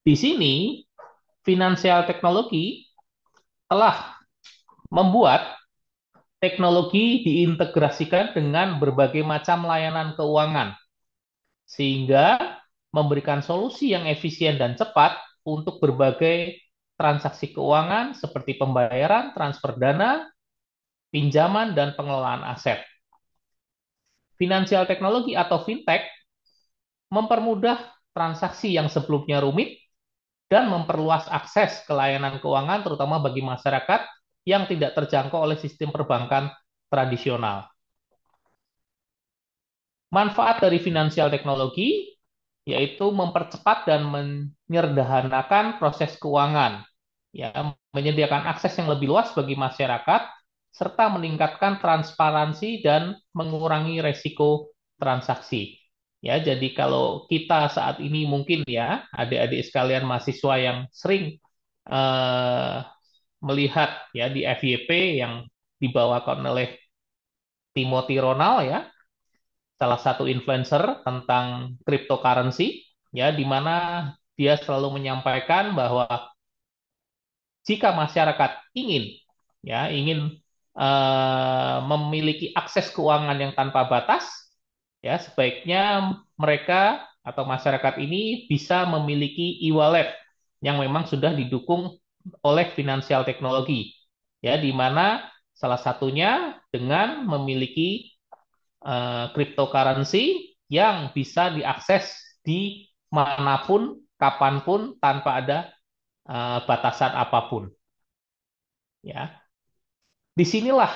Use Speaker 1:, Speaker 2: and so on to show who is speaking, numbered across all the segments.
Speaker 1: Di sini, finansial teknologi telah membuat teknologi diintegrasikan dengan berbagai macam layanan keuangan, sehingga memberikan solusi yang efisien dan cepat untuk berbagai transaksi keuangan seperti pembayaran, transfer dana, pinjaman, dan pengelolaan aset. Finansial teknologi atau fintech mempermudah transaksi yang sebelumnya rumit dan memperluas akses ke layanan keuangan terutama bagi masyarakat yang tidak terjangkau oleh sistem perbankan tradisional. Manfaat dari finansial teknologi yaitu mempercepat dan menyederhanakan proses keuangan, ya, menyediakan akses yang lebih luas bagi masyarakat serta meningkatkan transparansi dan mengurangi resiko transaksi. Ya, jadi kalau kita saat ini mungkin ya, adik-adik sekalian mahasiswa yang sering eh, melihat ya di FYP yang dibawakan oleh Timothy Ronald ya, salah satu influencer tentang cryptocurrency ya, di mana dia selalu menyampaikan bahwa jika masyarakat ingin memiliki akses keuangan yang tanpa batas, ya sebaiknya mereka atau masyarakat ini bisa memiliki e-wallet yang memang sudah didukung oleh finansial teknologi, ya di mana salah satunya dengan memiliki cryptocurrency yang bisa diakses di manapun, kapanpun tanpa ada batasan apapun. Ya, disinilah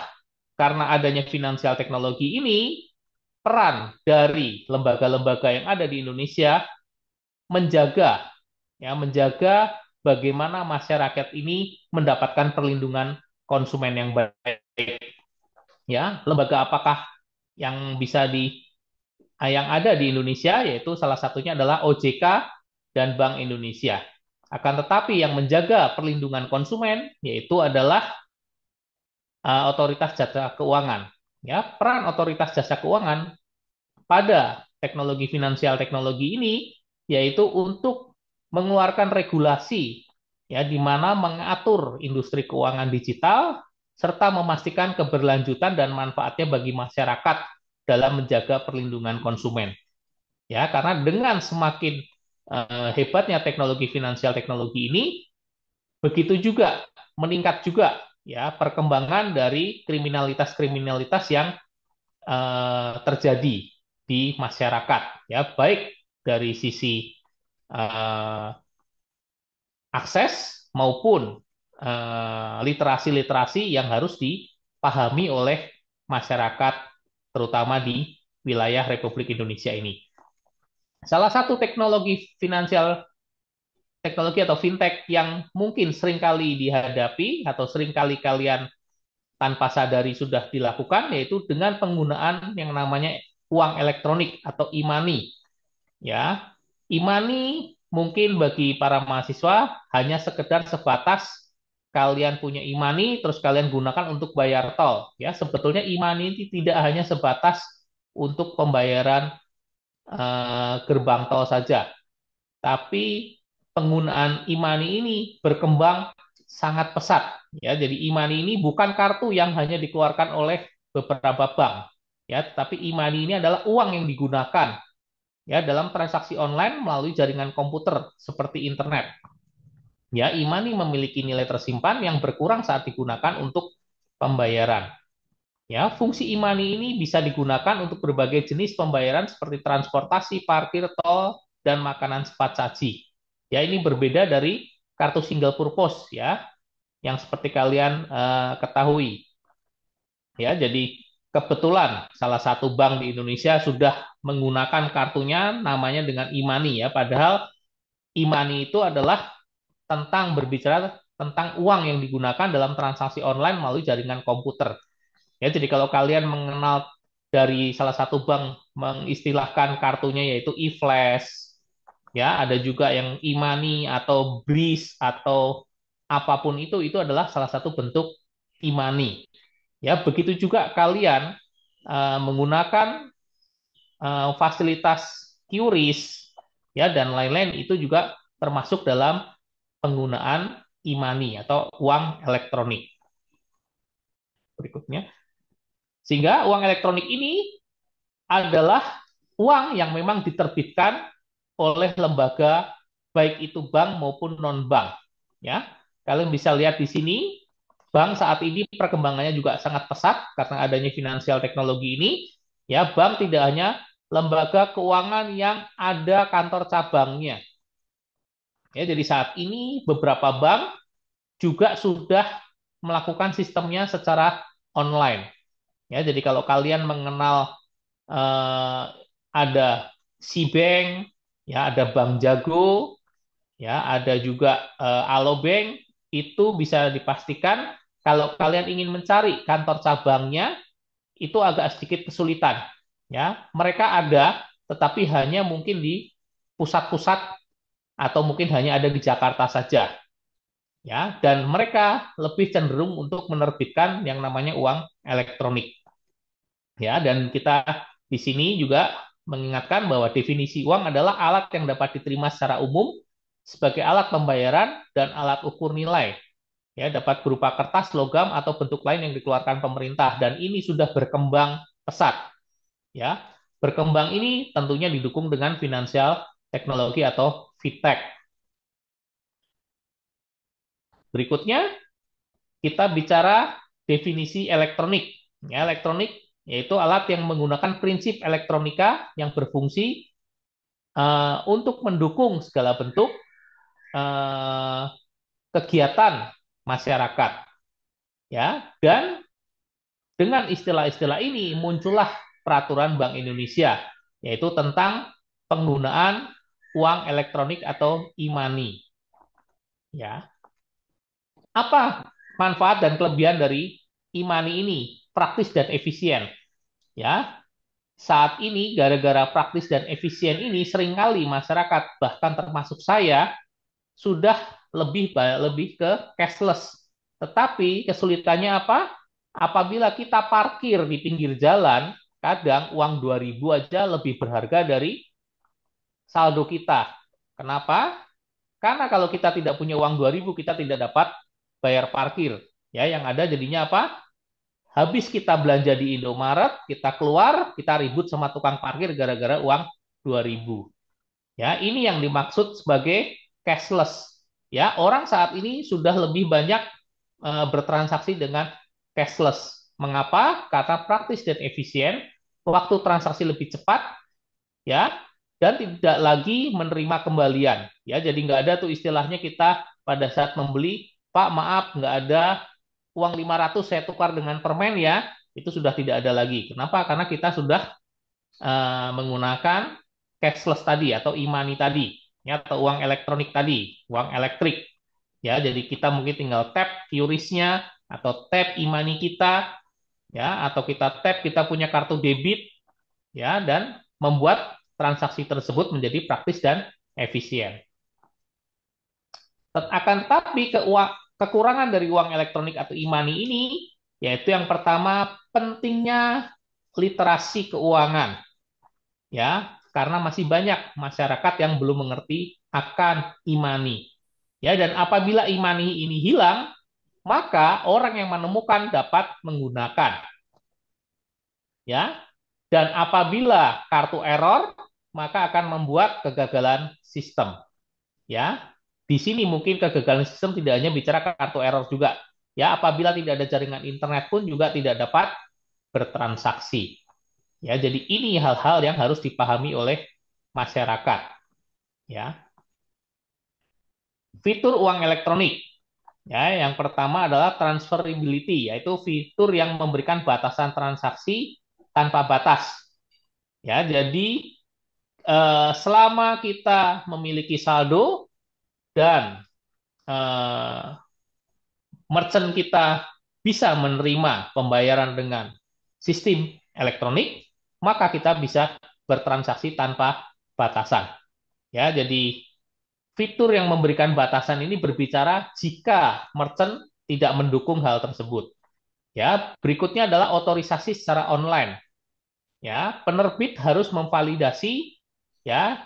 Speaker 1: karena adanya finansial teknologi ini peran dari lembaga-lembaga yang ada di Indonesia menjaga menjaga bagaimana masyarakat ini mendapatkan perlindungan konsumen yang baik. Ya, lembaga apakah yang bisa yang ada di Indonesia yaitu salah satunya adalah OJK dan Bank Indonesia. Akan tetapi yang menjaga perlindungan konsumen yaitu adalah otoritas jasa keuangan. Ya, peran otoritas jasa keuangan pada teknologi finansial teknologi ini yaitu untuk mengeluarkan regulasi ya di mana mengatur industri keuangan digital serta memastikan keberlanjutan dan manfaatnya bagi masyarakat dalam menjaga perlindungan konsumen. Ya, karena dengan semakin hebatnya teknologi finansial teknologi ini, begitu juga meningkat juga ya perkembangan dari kriminalitas-kriminalitas yang terjadi di masyarakat ya baik dari sisi eh, akses maupun literasi-literasi yang harus dipahami oleh masyarakat terutama di wilayah Republik Indonesia ini. Salah satu teknologi atau fintech yang mungkin seringkali dihadapi atau seringkali kalian tanpa sadari sudah dilakukan yaitu dengan penggunaan yang namanya uang elektronik atau e-money ya. E-money mungkin bagi para mahasiswa hanya sekedar sebatas kalian punya e-money terus kalian gunakan untuk bayar tol ya. Sebetulnya e-money ini tidak hanya sebatas untuk pembayaran gerbang tol saja, tapi penggunaan e-money ini berkembang sangat pesat ya. Jadi e-money ini bukan kartu yang hanya dikeluarkan oleh beberapa bank ya, tapi e-money ini adalah uang yang digunakan ya dalam transaksi online melalui jaringan komputer seperti internet. Ya, e-money memiliki nilai tersimpan yang berkurang saat digunakan untuk pembayaran. Ya, fungsi e-money ini bisa digunakan untuk berbagai jenis pembayaran seperti transportasi, parkir, tol, dan makanan cepat saji. Ya, ini berbeda dari kartu single purpose ya, yang seperti kalian ketahui. Ya, jadi kebetulan salah satu bank di Indonesia sudah menggunakan kartunya namanya dengan e-money ya, padahal e-money itu adalah tentang berbicara tentang uang yang digunakan dalam transaksi online melalui jaringan komputer. Ya, jadi kalau kalian mengenal dari salah satu bank mengistilahkan kartunya yaitu e-flash, ya ada juga yang e-money atau BRIS atau apapun itu adalah salah satu bentuk e-money. Ya, begitu juga kalian menggunakan fasilitas QRIS ya dan lain-lain itu juga termasuk dalam penggunaan e-money atau uang elektronik. Berikutnya, sehingga uang elektronik ini adalah uang yang memang diterbitkan oleh lembaga baik itu bank maupun non-bank. Ya, kalian bisa lihat di sini, bank saat ini perkembangannya juga sangat pesat karena adanya finansial teknologi ini. Ya, bank tidak hanya lembaga keuangan yang ada kantor cabangnya. Ya, jadi saat ini beberapa bank juga sudah melakukan sistemnya secara online. Ya, jadi kalau kalian mengenal eh, ada Cbank, ya ada Bank Jago, ya ada juga Alobank, itu bisa dipastikan kalau kalian ingin mencari kantor cabangnya itu agak sedikit kesulitan. Ya, mereka ada, tetapi hanya mungkin di pusat-pusat atau mungkin hanya ada di Jakarta saja. Ya, dan mereka lebih cenderung untuk menerbitkan yang namanya uang elektronik. Ya, dan kita di sini juga mengingatkan bahwa definisi uang adalah alat yang dapat diterima secara umum sebagai alat pembayaran dan alat ukur nilai. Ya, dapat berupa kertas, logam atau bentuk lain yang dikeluarkan pemerintah dan ini sudah berkembang pesat. Ya, berkembang ini tentunya didukung dengan finansial teknologi atau fintech. Berikutnya kita bicara definisi elektronik. Ya, elektronik yaitu alat yang menggunakan prinsip elektronika yang berfungsi untuk mendukung segala bentuk uh, kegiatan masyarakat. Ya, dan dengan istilah-istilah ini muncullah peraturan Bank Indonesia, yaitu tentang penggunaan uang elektronik atau e-money. Ya, apa manfaat dan kelebihan dari e-money ini? Praktis dan efisien. Ya, saat ini gara-gara praktis dan efisien ini seringkali masyarakat bahkan termasuk saya sudah lebih ke cashless. Tetapi kesulitannya apa? Apabila kita parkir di pinggir jalan, kadang uang 2.000 aja lebih berharga dari saldo kita. Kenapa? Karena kalau kita tidak punya uang 2.000, kita tidak dapat bayar parkir. Ya, yang ada jadinya apa? Habis kita belanja di Indomaret, kita keluar, kita ribut sama tukang parkir gara-gara uang 2.000. Ya, ini yang dimaksud sebagai cashless. Ya, orang saat ini sudah lebih banyak bertransaksi dengan cashless. Mengapa? Karena praktis dan efisien, waktu transaksi lebih cepat, ya, dan tidak lagi menerima kembalian. Ya, jadi nggak ada tuh istilahnya kita pada saat membeli, Pak, maaf, nggak ada uang 500 saya tukar dengan permen ya, itu sudah tidak ada lagi. Kenapa? Karena kita sudah menggunakan cashless tadi atau e-money tadi, ya, atau uang elektronik tadi, uang elektrik. Ya, jadi kita mungkin tinggal tap QRIS-nya atau tap e-money kita, ya, atau kita tap kita punya kartu debit, ya, dan membuat transaksi tersebut menjadi praktis dan efisien. Akan tetapi kekurangan dari uang elektronik atau e-money ini, yaitu yang pertama pentingnya literasi keuangan. Ya, karena masih banyak masyarakat yang belum mengerti akan e-money. Ya, dan apabila e-money ini hilang, maka orang yang menemukan dapat menggunakan. Ya, dan apabila kartu error, maka akan membuat kegagalan sistem. Ya, di sini mungkin kegagalan sistem tidak hanya bicara kartu error juga. Ya, apabila tidak ada jaringan internet pun juga tidak dapat bertransaksi. Ya, jadi ini hal-hal yang harus dipahami oleh masyarakat. Ya, fitur uang elektronik. Ya, yang pertama adalah transferability, yaitu fitur yang memberikan batasan transaksi tanpa batas. Ya, jadi selama kita memiliki saldo dan eh, merchant kita bisa menerima pembayaran dengan sistem elektronik, maka kita bisa bertransaksi tanpa batasan. Ya, jadi fitur yang memberikan batasan ini berbicara jika merchant tidak mendukung hal tersebut. Ya, berikutnya adalah otorisasi secara online. Ya, penerbit harus memvalidasi ya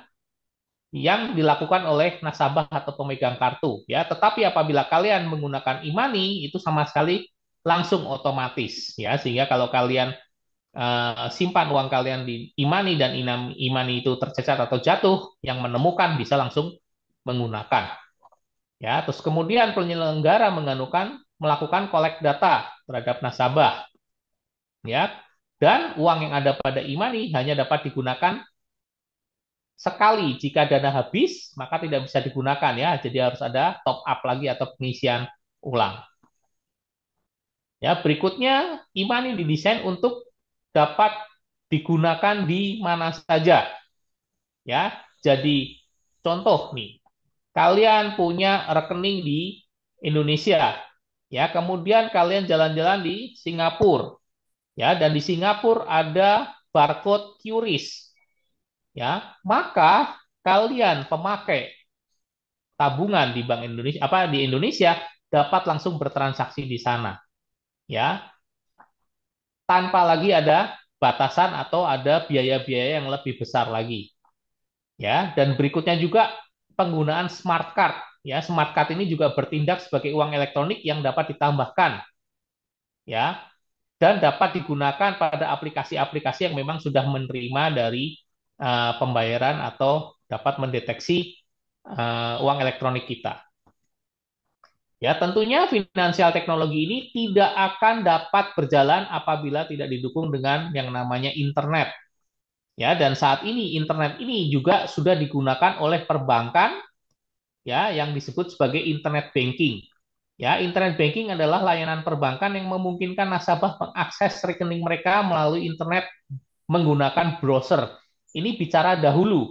Speaker 1: yang dilakukan oleh nasabah atau pemegang kartu ya. Tetapi apabila kalian menggunakan e-money itu sama sekali langsung otomatis ya. Sehingga kalau kalian simpan uang kalian di e-money dan e-money itu tercecer atau jatuh, yang menemukan bisa langsung menggunakan ya. Terus kemudian penyelenggara melakukan collect data terhadap nasabah ya. Dan uang yang ada pada e-money hanya dapat digunakan sekali. Jika dana habis, maka tidak bisa digunakan ya. Jadi harus ada top up lagi atau pengisian ulang. Ya, berikutnya e-money didesain untuk dapat digunakan di mana saja. Ya, jadi contoh nih, kalian punya rekening di Indonesia, ya, kemudian kalian jalan-jalan di Singapura, ya, dan di Singapura ada barcode QRIS, ya, maka kalian pemakai tabungan di Bank Indonesia di Indonesia dapat langsung bertransaksi di sana, ya, tanpa lagi ada batasan atau ada biaya-biaya yang lebih besar lagi, ya. Dan berikutnya juga penggunaan smart card, ya. Smart card ini juga bertindak sebagai uang elektronik yang dapat ditambahkan, ya, dan dapat digunakan pada aplikasi-aplikasi yang memang sudah menerima dari pembayaran atau dapat mendeteksi uang elektronik kita. Ya, tentunya finansial teknologi ini tidak akan dapat berjalan apabila tidak didukung dengan yang namanya internet. Ya, dan saat ini internet ini juga sudah digunakan oleh perbankan ya yang disebut sebagai internet banking. Ya, internet banking adalah layanan perbankan yang memungkinkan nasabah mengakses rekening mereka melalui internet menggunakan browser. Ini bicara dahulu.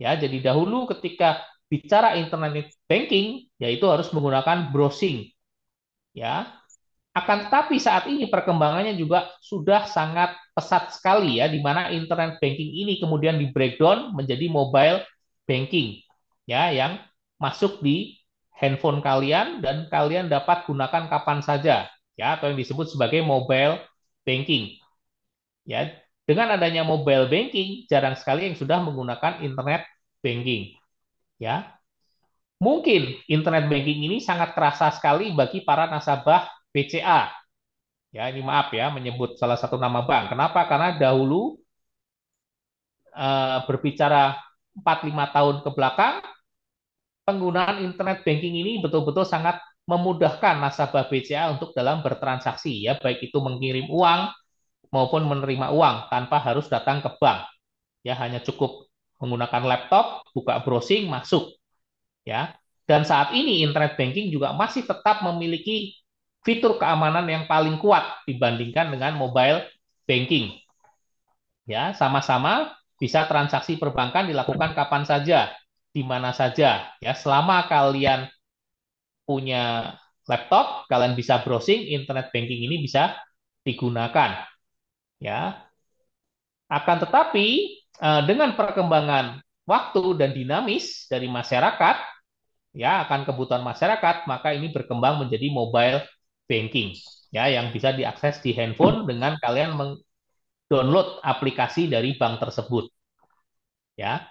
Speaker 1: Ya, jadi dahulu ketika bicara internet banking, yaitu harus menggunakan browsing. Ya, akan tetapi saat ini perkembangannya juga sudah sangat pesat sekali ya, di mana internet banking ini kemudian di breakdown menjadi mobile banking, ya, yang masuk di handphone kalian dan kalian dapat gunakan kapan saja, ya, atau yang disebut sebagai mobile banking, ya. Dengan adanya mobile banking, jarang sekali yang sudah menggunakan internet banking, ya. Mungkin internet banking ini sangat terasa sekali bagi para nasabah BCA. Ya, ini maaf ya menyebut salah satu nama bank. Kenapa? Karena dahulu berbicara 4-5 tahun ke belakang, penggunaan internet banking ini betul-betul sangat memudahkan nasabah BCA untuk dalam bertransaksi ya, baik itu mengirim uang maupun menerima uang tanpa harus datang ke bank. Ya, hanya cukup menggunakan laptop, buka browsing, masuk ya. Dan saat ini internet banking juga masih tetap memiliki fitur keamanan yang paling kuat dibandingkan dengan mobile banking. Ya, sama-sama bisa transaksi perbankan dilakukan kapan saja, di mana saja. Ya, selama kalian punya laptop, kalian bisa browsing, internet banking ini bisa digunakan. Ya, akan tetapi dengan perkembangan waktu dan dinamis dari masyarakat, ya, akan kebutuhan masyarakat, maka ini berkembang menjadi mobile banking, ya, yang bisa diakses di handphone dengan kalian download aplikasi dari bank tersebut, ya.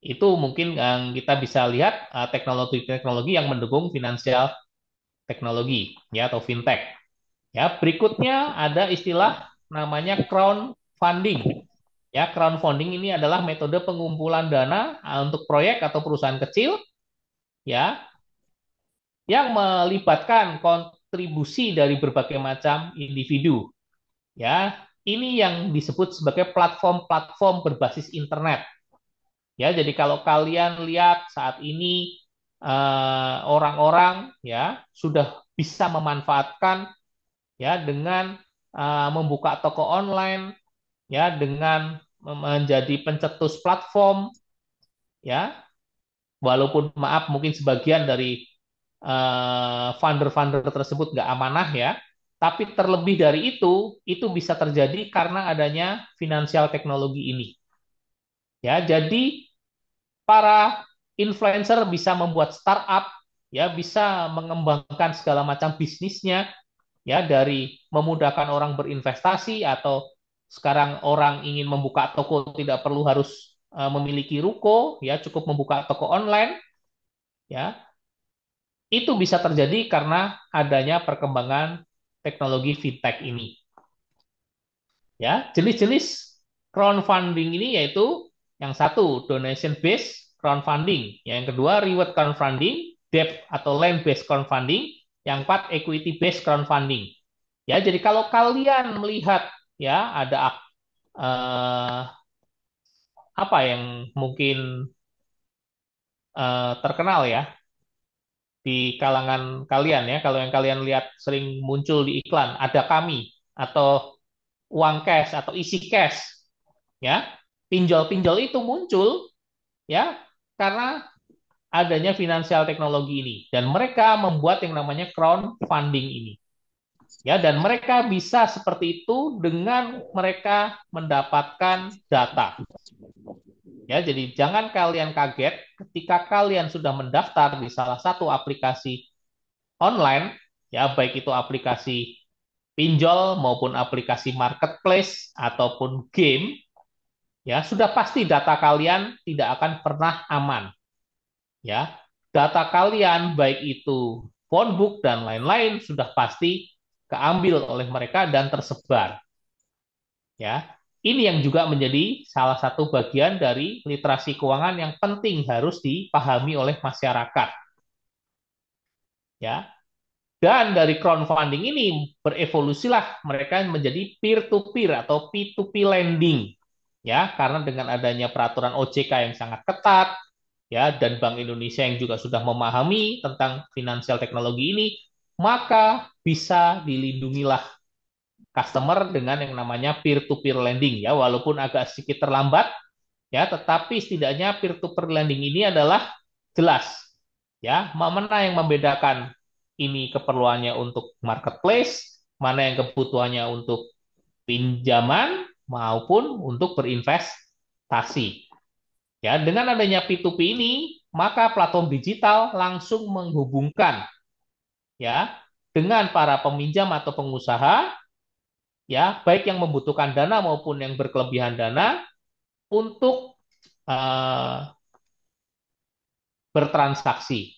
Speaker 1: Itu mungkin yang kita bisa lihat teknologi-teknologi yang mendukung finansial teknologi ya atau fintech. Ya, berikutnya ada istilah namanya crowdfunding. Ya, crowdfunding ini adalah metode pengumpulan dana untuk proyek atau perusahaan kecil ya yang melibatkan kontribusi dari berbagai macam individu. Ya, ini yang disebut sebagai platform-platform berbasis internet. Ya, jadi kalau kalian lihat saat ini orang-orang ya sudah bisa memanfaatkan ya dengan membuka toko online ya dengan menjadi pencetus platform ya, walaupun maaf mungkin sebagian dari funder-funder tersebut nggak amanah ya, tapi terlebih dari itu bisa terjadi karena adanya finansial teknologi ini. Ya, jadi para influencer bisa membuat startup, ya, bisa mengembangkan segala macam bisnisnya, ya, dari memudahkan orang berinvestasi atau sekarang orang ingin membuka toko tidak perlu harus memiliki ruko, ya cukup membuka toko online, ya itu bisa terjadi karena adanya perkembangan teknologi fintech ini. Ya, jenis-jenis crowdfunding ini yaitu yang satu donation based crowdfunding, yang kedua reward crowdfunding, debt atau land based crowdfunding, yang keempat equity based crowdfunding. Ya, jadi kalau kalian melihat ya ada eh, apa yang mungkin terkenal ya di kalangan kalian ya, kalau yang kalian lihat sering muncul di iklan, ada kami atau uang cash atau isi cash, ya pinjol-pinjol itu muncul ya karena adanya finansial teknologi ini dan mereka membuat yang namanya crowdfunding ini ya dan mereka bisa seperti itu dengan mereka mendapatkan data ya jadi jangan kalian kaget ketika kalian sudah mendaftar di salah satu aplikasi online ya baik itu aplikasi pinjol maupun aplikasi marketplace ataupun game ya sudah pasti data kalian tidak akan pernah aman ya data kalian baik itu phone book dan lain-lain sudah pasti keambil oleh mereka dan tersebar ya ini yang juga menjadi salah satu bagian dari literasi keuangan yang penting harus dipahami oleh masyarakat ya dan dari crowdfunding ini berevolusilah mereka menjadi peer-to-peer atau P2P lending. Ya, karena dengan adanya peraturan OJK yang sangat ketat, ya, dan Bank Indonesia yang juga sudah memahami tentang finansial teknologi ini, maka bisa dilindungilah customer dengan yang namanya peer-to-peer lending. Ya, walaupun agak sedikit terlambat, ya, tetapi setidaknya peer-to-peer lending ini adalah jelas ya mana yang membedakan ini keperluannya untuk marketplace mana yang kebutuhannya untuk pinjaman maupun untuk berinvestasi ya dengan adanya P2P ini maka platform digital langsung menghubungkan ya dengan para peminjam atau pengusaha ya baik yang membutuhkan dana maupun yang berkelebihan dana untuk bertransaksi.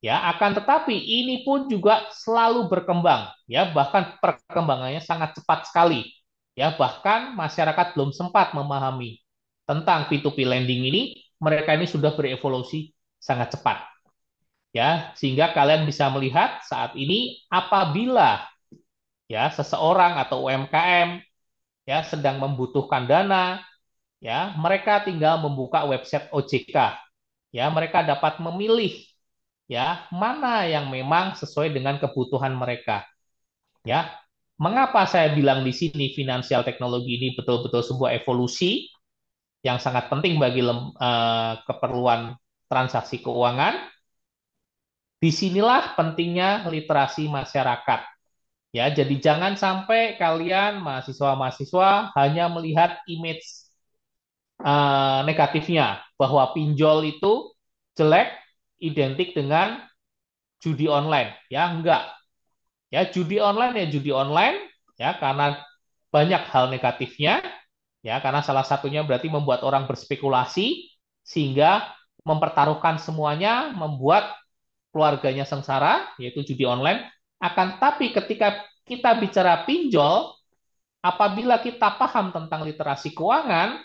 Speaker 1: Ya, akan tetapi ini pun juga selalu berkembang, ya, bahkan perkembangannya sangat cepat sekali. Ya, bahkan masyarakat belum sempat memahami tentang P2P lending ini, mereka ini sudah berevolusi sangat cepat. Ya, sehingga kalian bisa melihat saat ini apabila ya seseorang atau UMKM ya sedang membutuhkan dana, ya, mereka tinggal membuka website OJK. Ya, mereka dapat memilih ya mana yang memang sesuai dengan kebutuhan mereka ya mengapa saya bilang di sini finansial teknologi ini betul-betul sebuah evolusi yang sangat penting bagi keperluan transaksi keuangan disinilah pentingnya literasi masyarakat ya jadi jangan sampai kalian mahasiswa-mahasiswa hanya melihat image negatifnya bahwa pinjol itu jelek identik dengan judi online ya enggak ya judi online ya judi online ya karena banyak hal negatifnya ya karena salah satunya berarti membuat orang berspekulasi sehingga mempertaruhkan semuanya membuat keluarganya sengsara yaitu judi online akan tapi ketika kita bicara pinjol apabila kita paham tentang literasi keuangan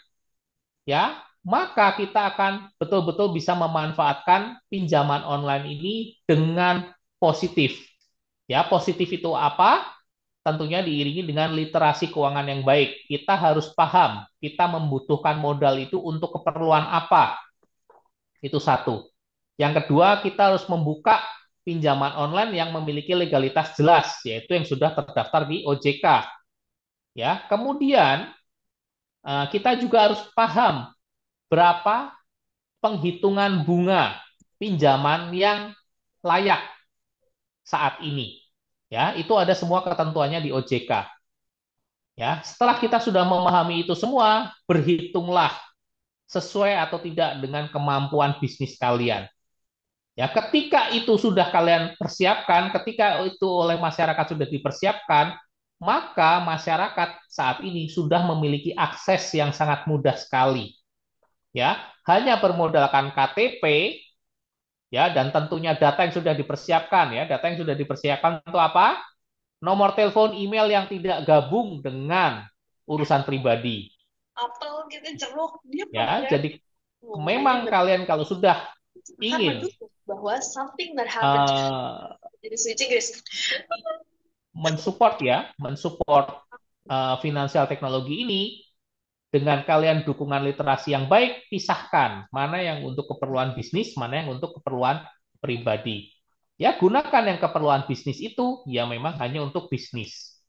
Speaker 1: ya maka kita akan betul-betul bisa memanfaatkan pinjaman online ini dengan positif. Ya, positif itu apa? Tentunya diiringi dengan literasi keuangan yang baik. Kita harus paham, kita membutuhkan modal itu untuk keperluan apa. Itu satu. Yang kedua, kita harus membuka pinjaman online yang memiliki legalitas jelas, yaitu yang sudah terdaftar di OJK. Ya, kemudian kita juga harus paham berapa penghitungan bunga pinjaman yang layak saat ini. Ya, itu ada semua ketentuannya di OJK. Ya, setelah kita sudah memahami itu semua, berhitunglah sesuai atau tidak dengan kemampuan bisnis kalian. Ya, ketika itu sudah kalian persiapkan, ketika itu oleh masyarakat sudah dipersiapkan, maka masyarakat saat ini sudah memiliki akses yang sangat mudah sekali. ya, hanya bermodalkan KTP, ya, dan tentunya data yang sudah dipersiapkan, ya, data yang sudah dipersiapkan itu apa? Nomor telepon, email yang tidak gabung dengan urusan pribadi,
Speaker 2: Apel gitu, jeruk, dia
Speaker 1: ya.
Speaker 2: pakai
Speaker 1: Jadi
Speaker 2: ngomongnya
Speaker 1: memang kalian kalau sudah
Speaker 2: kan
Speaker 1: ingin
Speaker 2: mendukung bahwa something that happened to
Speaker 1: uh,
Speaker 2: jadi switching guys.
Speaker 1: mensupport, ya, mensupport finansial teknologi ini dengan kalian dukungan literasi yang baik, pisahkan mana yang untuk keperluan bisnis, mana yang untuk keperluan pribadi. Ya, gunakan yang keperluan bisnis itu ya memang hanya untuk bisnis.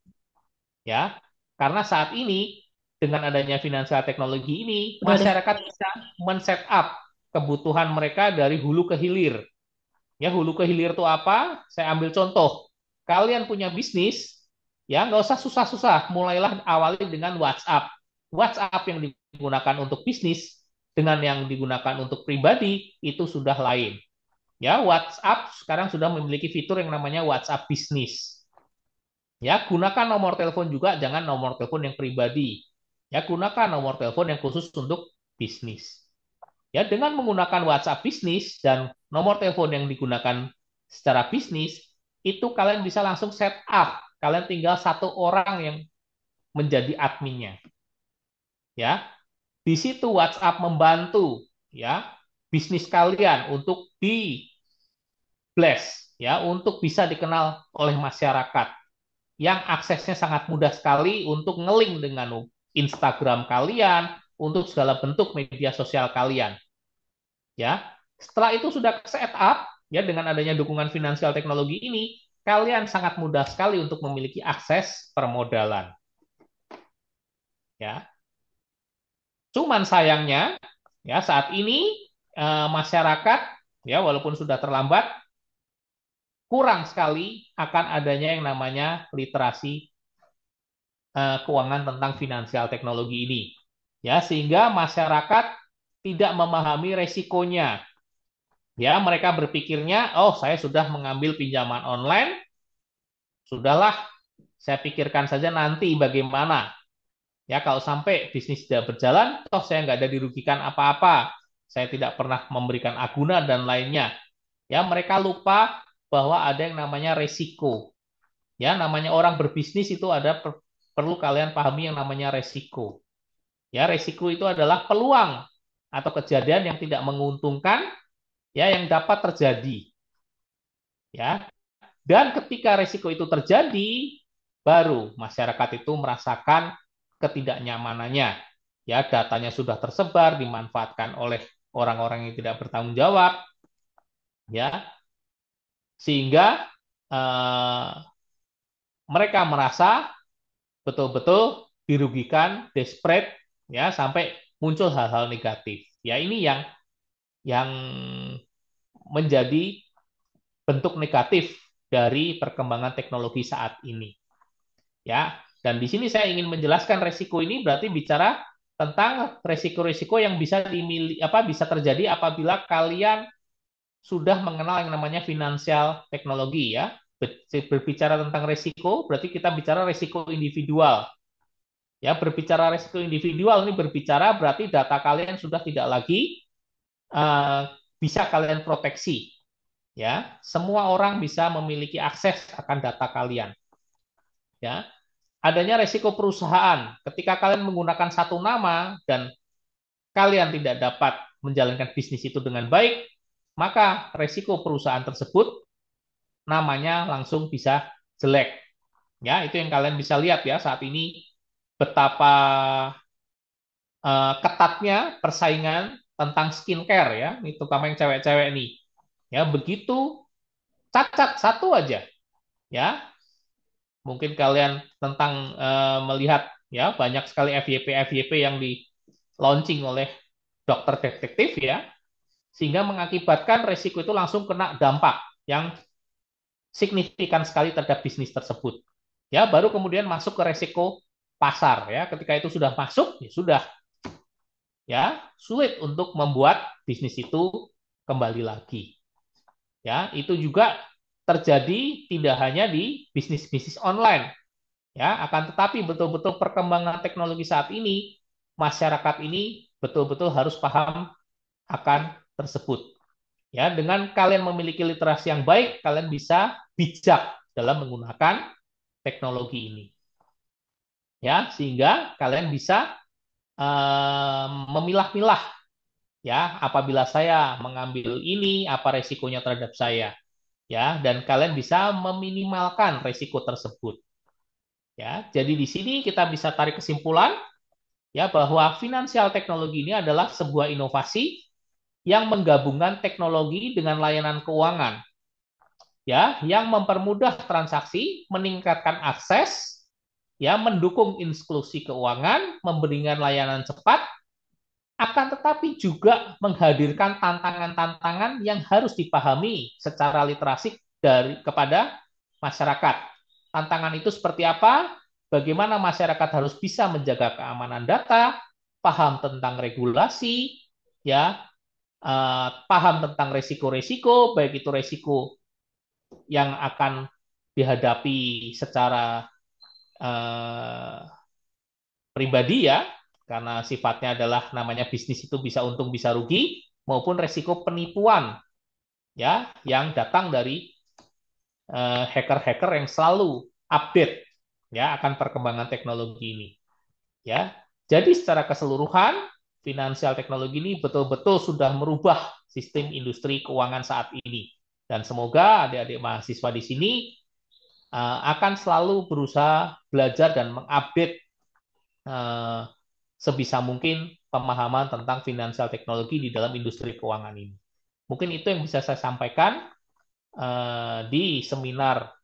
Speaker 1: Ya. Karena saat ini dengan adanya finansial teknologi ini,
Speaker 2: Udah deh.
Speaker 1: masyarakat bisa men-set up kebutuhan mereka dari hulu ke hilir. Ya, hulu ke hilir itu apa? Saya ambil contoh. Kalian punya bisnis, ya nggak usah susah-susah. Mulailah awali dengan WhatsApp. WhatsApp yang digunakan untuk bisnis dengan yang digunakan untuk pribadi itu sudah lain. Ya, WhatsApp sekarang sudah memiliki fitur yang namanya WhatsApp bisnis. Ya, gunakan nomor telepon juga, jangan nomor telepon yang pribadi. Ya, gunakan nomor telepon yang khusus untuk bisnis. Ya, dengan menggunakan WhatsApp bisnis dan nomor telepon yang digunakan secara bisnis, itu kalian bisa langsung set up. Kalian tinggal satu orang yang menjadi adminnya. Ya, di situ WhatsApp membantu ya bisnis kalian untuk di blast ya, untuk bisa dikenal oleh masyarakat yang aksesnya sangat mudah sekali untuk ngeling dengan Instagram kalian, untuk segala bentuk media sosial kalian. Ya, setelah itu sudah set up ya dengan adanya dukungan finansial teknologi ini, kalian sangat mudah sekali untuk memiliki akses permodalan. Ya, cuman sayangnya ya saat ini masyarakat ya walaupun sudah terlambat kurang sekali akan adanya yang namanya literasi keuangan tentang finansial teknologi ini. Ya, sehingga masyarakat tidak memahami resikonya. Ya, mereka berpikirnya, oh saya sudah mengambil pinjaman online, sudahlah, saya pikirkan saja nanti bagaimana. Ya, kalau sampai bisnis tidak berjalan, toh saya nggak ada dirugikan apa-apa. Saya tidak pernah memberikan agunan dan lainnya. Ya, mereka lupa bahwa ada yang namanya resiko. Ya, namanya orang berbisnis itu ada perlu kalian pahami yang namanya resiko. Ya, resiko itu adalah peluang atau kejadian yang tidak menguntungkan ya yang dapat terjadi. Ya, dan ketika resiko itu terjadi, baru masyarakat itu merasakan ketidaknyamanannya. Ya, datanya sudah tersebar, dimanfaatkan oleh orang-orang yang tidak bertanggung jawab, ya, sehingga eh, mereka merasa betul-betul dirugikan, desperate, ya, sampai muncul hal-hal negatif. Ya, ini yang menjadi bentuk negatif dari perkembangan teknologi saat ini. Ya, dan di sini saya ingin menjelaskan resiko ini berarti bicara tentang resiko-resiko yang bisa bisa terjadi apabila kalian sudah mengenal yang namanya finansial teknologi ya. Berbicara tentang resiko berarti kita bicara resiko individual. Ya, berbicara resiko individual ini berbicara berarti data kalian sudah tidak lagi uh, bisa kalian proteksi. Ya, semua orang bisa memiliki akses akan data kalian. Ya, adanya resiko perusahaan ketika kalian menggunakan satu nama dan kalian tidak dapat menjalankan bisnis itu dengan baik, maka resiko perusahaan tersebut namanya langsung bisa jelek. Ya, itu yang kalian bisa lihat ya saat ini betapa ketatnya persaingan tentang skincare ya, ini terutama yang cewek-cewek nih. Ya, begitu cacat satu aja ya. Mungkin kalian tentang melihat ya banyak sekali FYP yang di launching oleh dokter detektif ya, sehingga mengakibatkan resiko itu langsung kena dampak yang signifikan sekali terhadap bisnis tersebut. Ya, baru kemudian masuk ke resiko pasar ya. Ketika itu sudah masuk, ya sudah ya sulit untuk membuat bisnis itu kembali lagi. Ya, itu juga terjadi tidak hanya di bisnis-bisnis online. Ya, akan tetapi betul-betul perkembangan teknologi saat ini masyarakat ini betul-betul harus paham akan tersebut. Ya, dengan kalian memiliki literasi yang baik, kalian bisa bijak dalam menggunakan teknologi ini. Ya, sehingga kalian bisa memilah-milah ya, apabila saya mengambil ini, apa resikonya terhadap saya. Ya, dan kalian bisa meminimalkan resiko tersebut. Ya, jadi di sini kita bisa tarik kesimpulan ya bahwa finansial teknologi ini adalah sebuah inovasi yang menggabungkan teknologi dengan layanan keuangan ya yang mempermudah transaksi, meningkatkan akses, ya mendukung inklusi keuangan, memberikan layanan cepat, akan tetapi juga menghadirkan tantangan-tantangan yang harus dipahami secara literasi kepada masyarakat. Tantangan itu seperti apa? Bagaimana masyarakat harus bisa menjaga keamanan data, paham tentang regulasi, ya, paham tentang resiko-resiko, baik itu resiko yang akan dihadapi secara eh, pribadi ya, karena sifatnya adalah namanya bisnis itu bisa untung bisa rugi, maupun resiko penipuan ya yang datang dari hacker-hacker yang selalu update ya akan perkembangan teknologi ini ya. Jadi secara keseluruhan finansial teknologi ini betul-betul sudah merubah sistem industri keuangan saat ini. Dan semoga adik-adik mahasiswa di sini akan selalu berusaha belajar dan mengupdate uh, sebisa mungkin pemahaman tentang finansial teknologi di dalam industri keuangan ini. Mungkin itu yang bisa saya sampaikan di seminar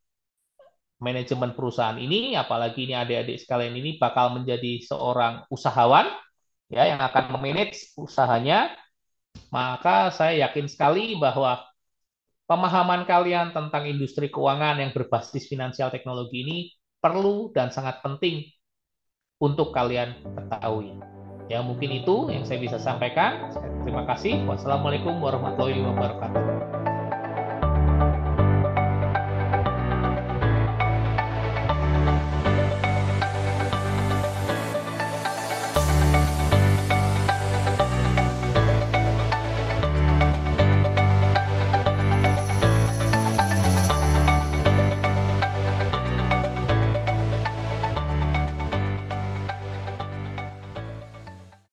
Speaker 1: manajemen perusahaan ini, apalagi ini adik-adik sekalian ini bakal menjadi seorang usahawan ya yang akan memanage usahanya, maka saya yakin sekali bahwa pemahaman kalian tentang industri keuangan yang berbasis finansial teknologi ini perlu dan sangat penting untuk kalian ketahui. Ya, mungkin itu yang saya bisa sampaikan. Terima kasih. Wassalamualaikum warahmatullahi wabarakatuh.